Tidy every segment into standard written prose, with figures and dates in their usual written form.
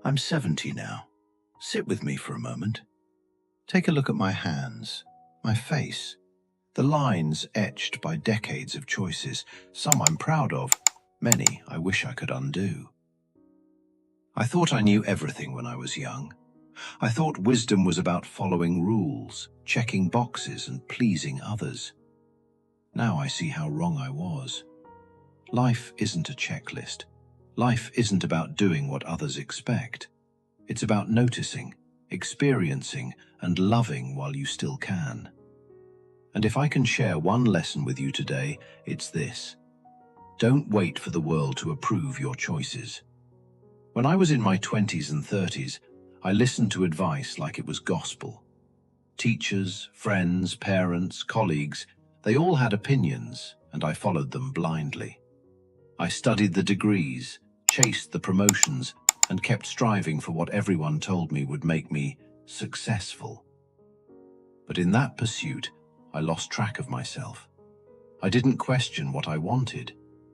I'm 70 now. Sit with me for a moment. Take a look at my hands, my face, the lines etched by decades of choices, some I'm proud of, many I wish I could undo. I thought I knew everything when I was young. I thought wisdom was about following rules, checking boxes and pleasing others. Now I see how wrong I was. Life isn't a checklist. Life isn't about doing what others expect. It's about noticing, experiencing, and loving while you still can. And if I can share one lesson with you today, it's this. Don't wait for the world to approve your choices. When I was in my 20s and 30s, I listened to advice like it was gospel. Teachers, friends, parents, colleagues, they all had opinions, and I followed them blindly. I studied the degrees, chased the promotions, and kept striving for what everyone told me would make me successful. But in that pursuit, I lost track of myself. I didn't question what I wanted.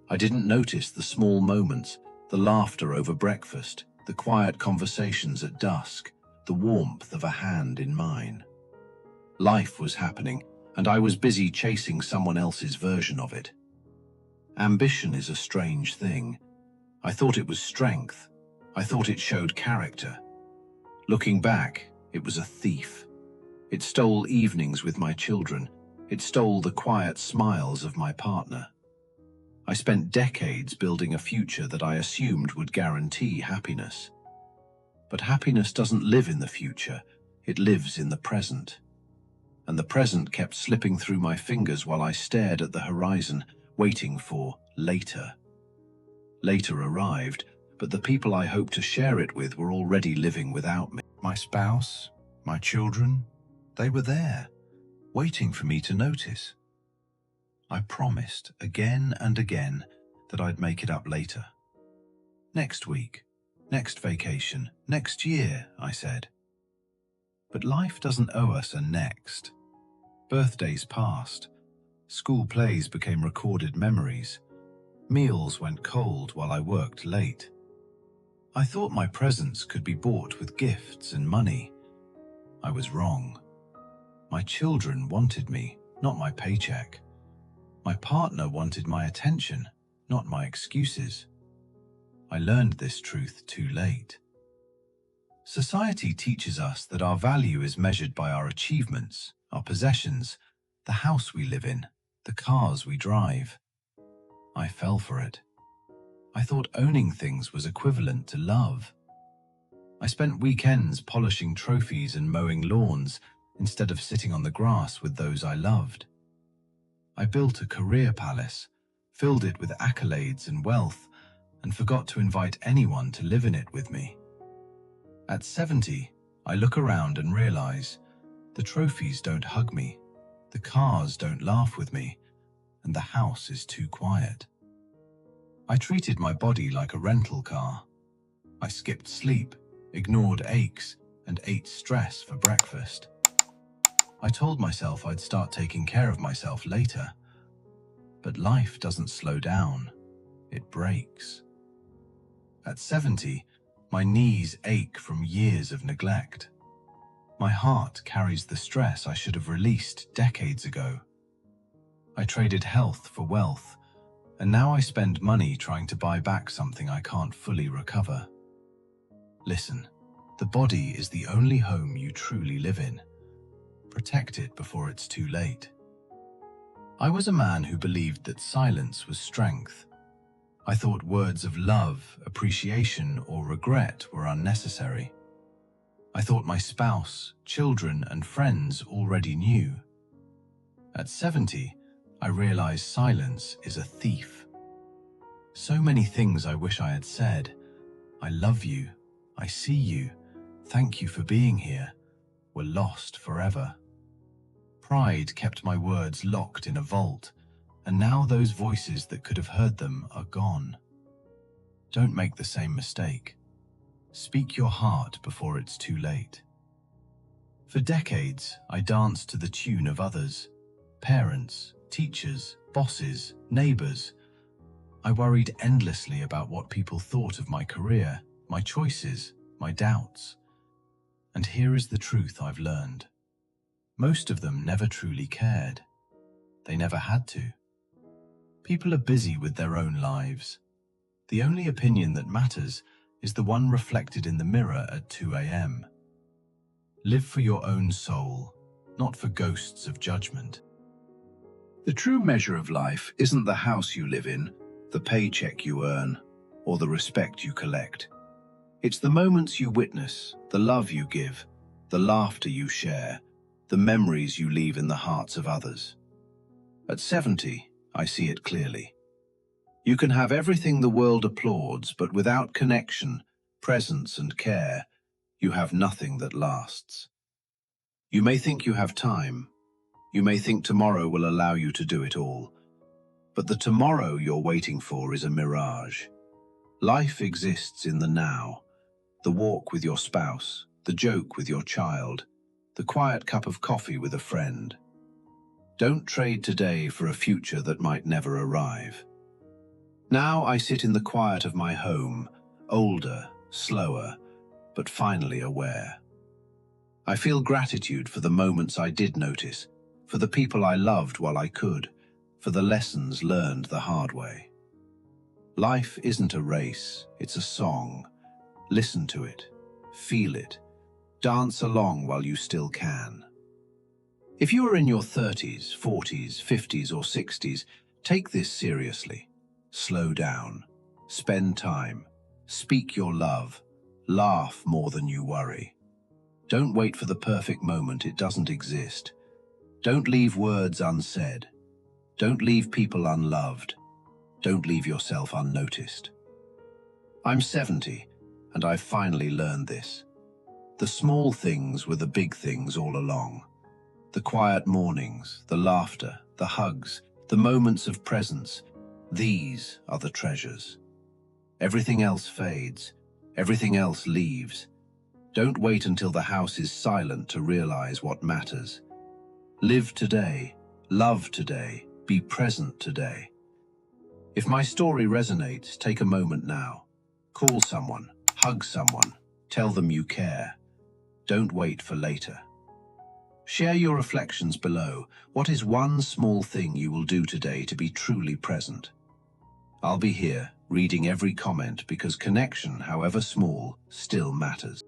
I didn't notice the small moments, the laughter over breakfast, the quiet conversations at dusk, the warmth of a hand in mine. Life was happening, and I was busy chasing someone else's version of it. Ambition is a strange thing. I thought it was strength. I thought it showed character. Looking back, it was a thief. It stole evenings with my children. It stole the quiet smiles of my partner. I spent decades building a future that I assumed would guarantee happiness. But happiness doesn't live in the future, it lives in the present. And the present kept slipping through my fingers while I stared at the horizon, waiting for later. Later arrived, but the people I hoped to share it with were already living without me. My spouse, my children, they were there, waiting for me to notice. I promised again and again that I'd make it up later. Next week, next vacation, next year, I said. But life doesn't owe us a next. Birthdays passed. School plays became recorded memories. Meals went cold while I worked late. I thought my presents could be bought with gifts and money. I was wrong. My children wanted me, not my paycheck. My partner wanted my attention, not my excuses. I learned this truth too late. Society teaches us that our value is measured by our achievements, our possessions, the house we live in, the cars we drive. I fell for it. I thought owning things was equivalent to love. I spent weekends polishing trophies and mowing lawns instead of sitting on the grass with those I loved. I built a career palace, filled it with accolades and wealth, and forgot to invite anyone to live in it with me. At 70, I look around and realize the trophies don't hug me, the cars don't laugh with me, and the house is too quiet. I treated my body like a rental car. I skipped sleep, ignored aches, and ate stress for breakfast. I told myself I'd start taking care of myself later. But life doesn't slow down, it breaks. At 70, my knees ache from years of neglect. My heart carries the stress I should have released decades ago. I traded health for wealth, and now I spend money trying to buy back something I can't fully recover. Listen, the body is the only home you truly live in. Protect it before it's too late. I was a man who believed that silence was strength. I thought words of love, appreciation, or regret were unnecessary. I thought my spouse, children, and friends already knew. At 70, I realized silence is a thief. So many things I wish I had said. I love you, I see you, thank you for being here, were lost forever. Pride kept my words locked in a vault, and now those voices that could have heard them are gone. Don't make the same mistake. Speak your heart before it's too late. For decades, I danced to the tune of others, parents, teachers, bosses, neighbors. I worried endlessly about what people thought of my career, my choices, my doubts. And here is the truth I've learned. Most of them never truly cared. They never had to. People are busy with their own lives. The only opinion that matters is the one reflected in the mirror at 2 a.m. Live for your own soul, not for ghosts of judgment. The true measure of life isn't the house you live in, the paycheck you earn, or the respect you collect. It's the moments you witness, the love you give, the laughter you share, the memories you leave in the hearts of others. At 70, I see it clearly. You can have everything the world applauds, but without connection, presence, and care, you have nothing that lasts. You may think you have time. You may think tomorrow will allow you to do it all. But the tomorrow you're waiting for is a mirage. Life exists in the now. The walk with your spouse, the joke with your child, the quiet cup of coffee with a friend. Don't trade today for a future that might never arrive. Now I sit in the quiet of my home, older, slower, but finally aware. I feel gratitude for the moments I did notice, for the people I loved while I could, for the lessons learned the hard way. Life isn't a race, it's a song. Listen to it, feel it, dance along while you still can. If you are in your 30s, 40s, 50s, or 60s, take this seriously. Slow down, spend time, speak your love, laugh more than you worry. Don't wait for the perfect moment, it doesn't exist. Don't leave words unsaid. Don't leave people unloved. Don't leave yourself unnoticed. I'm 70, and I've finally learned this. The small things were the big things all along. The quiet mornings, the laughter, the hugs, the moments of presence, these are the treasures. Everything else fades. Everything else leaves. Don't wait until the house is silent to realize what matters. Live today, love today, be present today. If my story resonates, take a moment now. Call someone, hug someone, tell them you care. Don't wait for later. Share your reflections below. What is one small thing you will do today to be truly present? I'll be here, reading every comment, because connection, however small, still matters.